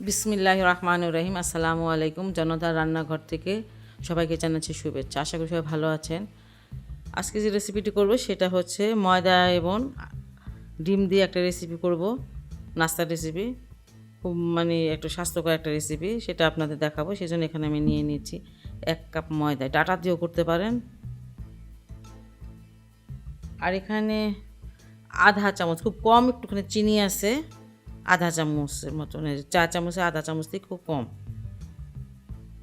বিসমিল্লাহির রহমানির রহিম। আসসালামু আলাইকুম। জনতার রান্নাঘর থেকে সবাইকে জানাচ্ছি শুভেচ্ছা। আশা করি সবাই ভালো আছেন। আজকে যে রেসিপিটি করব সেটা হচ্ছে ময়দা এবং ডিম দিয়ে একটা রেসিপি করব, নাস্তার রেসিপি। খুব একটু স্বাস্থ্যকর একটা রেসিপি, সেটা আপনাদের দেখাবো। সেজন্য এখানে আমি নিয়ে নিয়েছি 1 কাপ ময়দা, ডাটা দিয়েও করতে পারেন। আর এখানে আধা চামচ, খুব কম একটুখানি চিনি আছে, আধা চামচের মতন, 4 চামচে আধা চামচ থেকে খুব কম।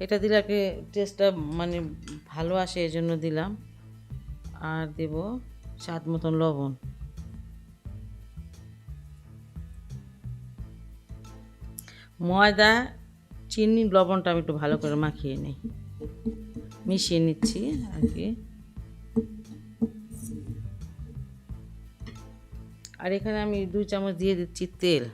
এটা দিলে আর কি টেস্টটা ভালো আসে, এই জন্য দিলাম। আর দেব স্বাদ মতন লবণ। ময়দা, চিনি, লবণটা আমি একটু ভালো করে মাখিয়ে নিই, মিশিয়ে নিচ্ছি আর কি। আর এখানে আমি 2 চামচ দিয়ে দিচ্ছি তেল।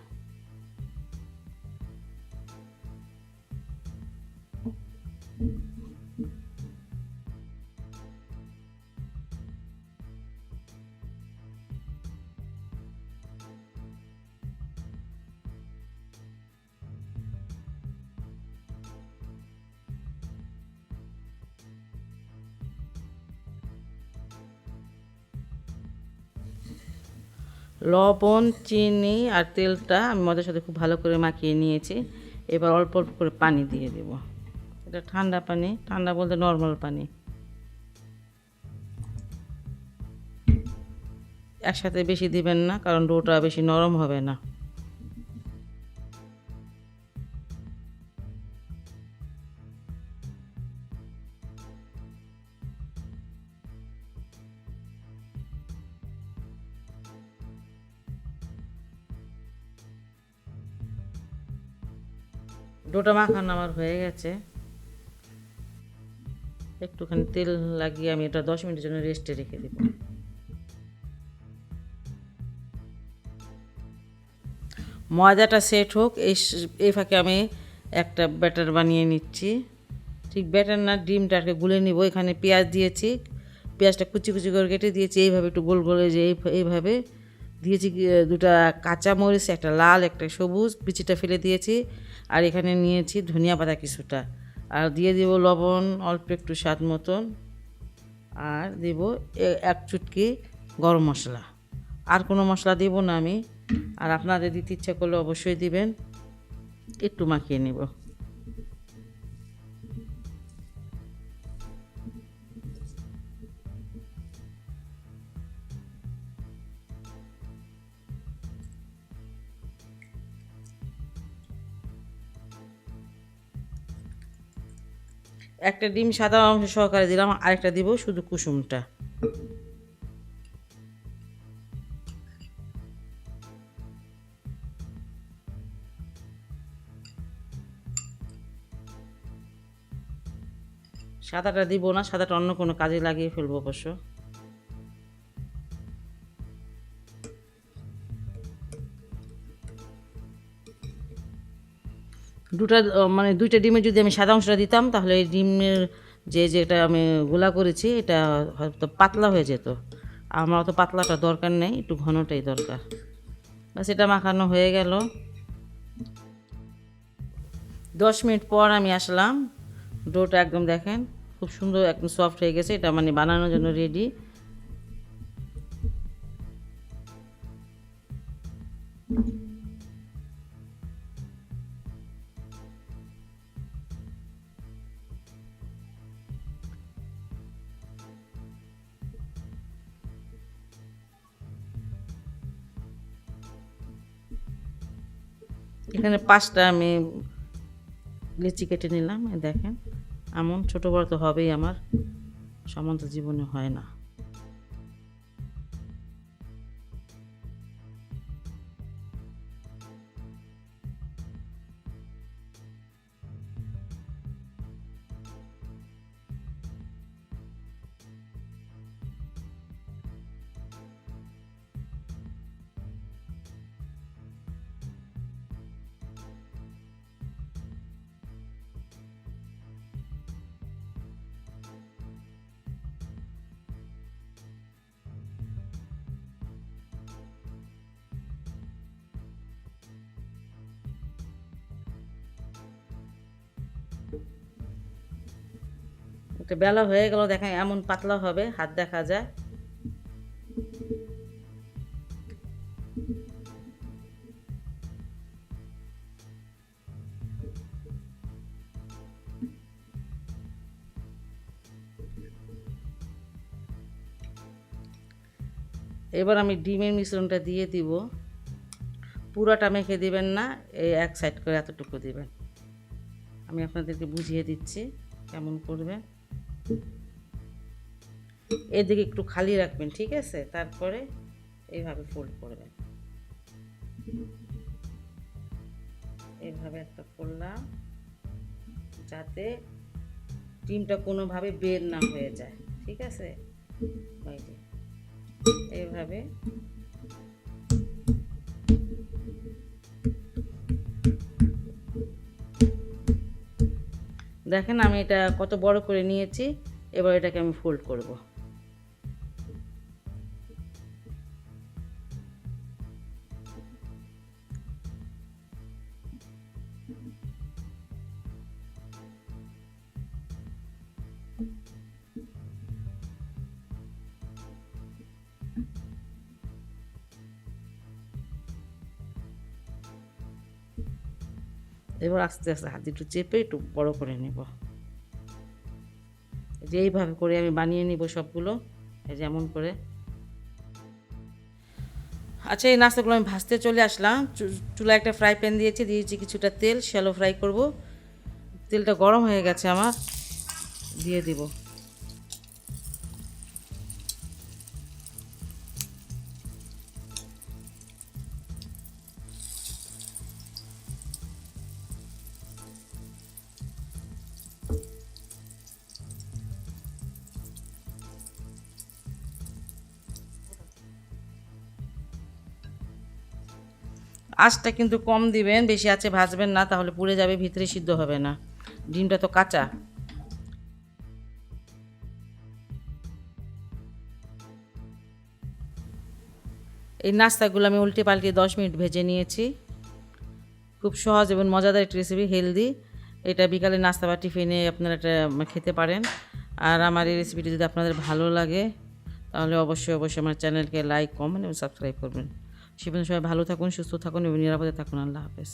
লবণ, চিনি আর তেলটা আমি ময়দার সাথে খুব ভালো করে মাখিয়ে নিয়েছি। এবার অল্প অল্প করে পানি দিয়ে দেব। এটা ঠান্ডা পানি, ঠান্ডা বলতে নর্মাল পানি। একসাথে বেশি দিবেন না, কারণ ডোটা বেশি নরম হবে না। ডোটা মাখানো আমার হয়ে গেছে। একটুখানি তেল লাগিয়ে আমি এটা 10 মিনিটের জন্য রেস্টে রেখে দেব। ময়দাটা সেট হোক, এই ফাঁকে আমি একটা ব্যাটার বানিয়ে নিচ্ছি। ঠিক ব্যাটার না, ডিমটাকে গুলে নিব। এখানে পেঁয়াজ দিয়েছি, পেঁয়াজটা কুচি কুচি করে কেটে দিয়েছি। এইভাবে একটু গোল গোল, যে এইভাবে দিয়েছি। 2টা কাঁচা মরিচ, একটা লাল একটা সবুজ, বিচিটা ফেলে দিয়েছি। আর এখানে নিয়েছি ধনিয়া পাতা কিছুটা। আর দিয়ে দেব লবণ অল্প একটু স্বাদ মতন। আর দেব 1 চুটকি গরম মশলা। আর কোনো মশলা দেব না আমি। আর আপনাদের দিতে ইচ্ছা করলে অবশ্যই দিবেন। একটু মাখিয়ে নেব। একটা ডিম সাদা অংশ সহকারে দিলাম, আরেকটা দিব শুধু কুসুমটা। সাদাটা দিব না, সাদাটা অন্য কোনো কাজে লাগিয়ে ফেলবো অবশ্য। দুটা 2টা ডিমে যদি আমি সাদা অংশটা দিতাম, তাহলে এই ডিমের যেটা আমি গোলা করেছি এটা হয়তো পাতলা হয়ে যেত। আমার অত পাতলাটা দরকার নেই, একটু ঘনটাই দরকার। বাস, এটা মাখানো হয়ে গেল। 10 মিনিট পর আমি আসলাম। ডোটা একদম দেখেন খুব সুন্দর, একদম সফট হয়ে গেছে। এটা বানানোর জন্য রেডি। এখানে 5টা আমি লিচি কেটে নিলাম। দেখেন, এমন ছোটো বড় তো হবেই, আমার সমান তো জীবনে হয় না। এটা বেলা হয়ে গেল, দেখেন এমন পাতলা হবে, হাত দেখা যায়। এবার আমি ডিমের মিশ্রণটা দিয়ে দিব। পুরোটা মেখে দিবেন না, এই এক সাইড করে এতটুকু দিবেন। আমি আপনাদেরকে বুঝিয়ে দিচ্ছি কেমন করবেন। এদিকে একটু খালি রাখবেন, ঠিক আছে? তারপরে এইভাবে ফোল্ড করবেন। এইভাবে একটা করলাম যাতে ডিমটা কোনোভাবে বের না হয়ে যায়, ঠিক আছে? এইভাবে দেখেন আমি এটা কত বড় করে নিয়েছি। এবার এটাকে আমি ফোল্ড করব। এবার আস্তে আস্তে হাত একটু চেপে একটু বড় করে নেব। যে এইভাবে করে আমি বানিয়ে নিব সবগুলো, এই যেমন করে। আচ্ছা, এই নাস্তাগুলো আমি ভাজতে চলে আসলাম। চুলায় একটা ফ্রাই প্যান দিয়েছি কিছুটা তেল, শ্যালো ফ্রাই করব। তেলটা গরম হয়ে গেছে আমার, দিয়ে দিব। আঁচটা কিন্তু কম দিবেন, বেশি আঁচে ভাজবেন না, তাহলে পুড়ে যাবে, ভিতরে সিদ্ধ হবে না। ডিমটা তো কাঁচা। এই নাস্তাগুলো আমি উল্টে পাল্টে 10 মিনিট ভেজে নিয়েছি। খুব সহজ এবং মজাদার একটি রেসিপি, হেলদি। এটা বিকালে নাস্তা বা টিফিনে আপনারা এটা খেতে পারেন। আর আমার এই রেসিপিটি যদি আপনাদের ভালো লাগে তাহলে অবশ্যই আমার চ্যানেলকে লাইক, কমেন্ট এবং সাবস্ক্রাইব করবেন। সে পর্যন্ত সবাই ভালো থাকুন, সুস্থ থাকুন এবং নিরাপদে থাকুন। আল্লাহ হাফেজ।